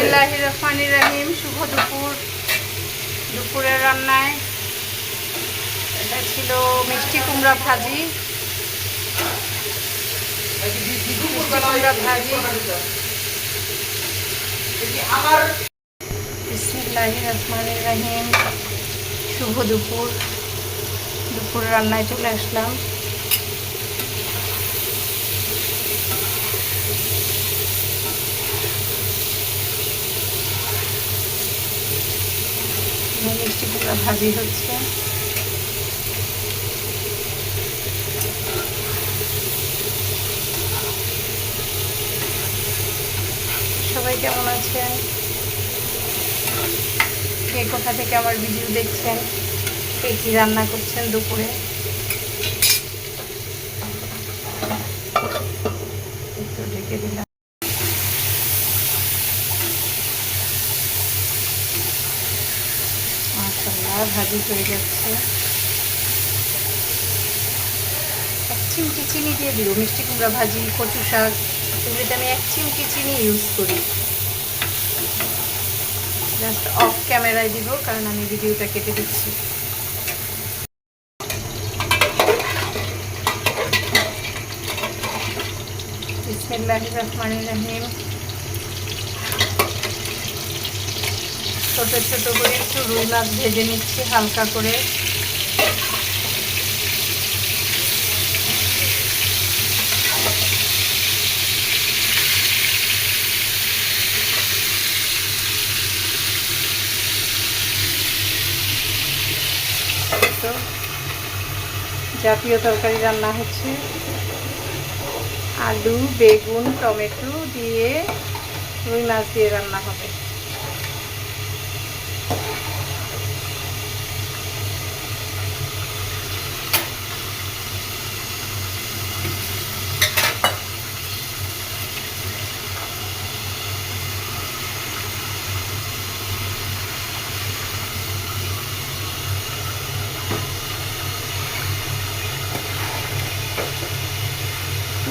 বিসমিল্লাহির রহমানির রহিম। শুভ দুপুর। দুপুরের রান্নায় এটা ছিল মিষ্টি কুমড়া ভাজি। বিসমিল্লাহির রহমানির রহিম। শুভ দুপুর। দুপুরের রান্নায় চলে আসলাম। মিষ্টি কুমড়া ভাজি হচ্ছে। সবাই কেমন আছেন? কে কোথা থেকে আমার ভিডিও দেখছেন? কে কী রান্না করছেন দুপুরে? একটু ঢেকে দিলাম। মাশাআল্লাহ, ভাজি হয়ে যাচ্ছে। এক চিমটি চিনি দিয়ে দিব। মিষ্টি কুমড়া ভাজি, কচু শাক এগুলিতে আমি এক চিমটি চিনি ইউজ করি। জাস্ট অফ ক্যামেরায় দিব, কারণ আমি ভিডিওটা কেটে দিচ্ছি। বিসমিল্লাহির রহমানির রহিম। ছোট ছোট করে একটু রুই মাছ ভেজে নিচ্ছি হালকা করে। জাতীয় তরকারি রান্না হচ্ছে। আলু, বেগুন, টমেটো দিয়ে রুই মাছ দিয়ে রান্না হবে।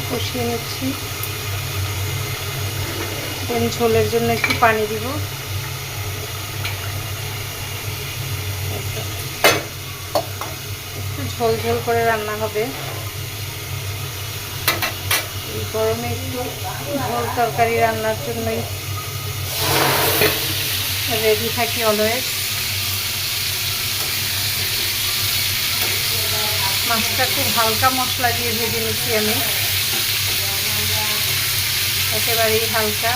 কষিয়ে নিচ্ছি। দেন ঝোলের জন্য একটু পানি দিব। একটু ঝোল ঝোল করে রান্না হবে। এই গরমে একটু ঝোল তরকারি রান্নার জন্যই রেডি থাকি অলওয়েজ। মাছটা খুব হালকা মশলা দিয়ে ভেজে নিচ্ছি আমি, একেবারেই হালকা।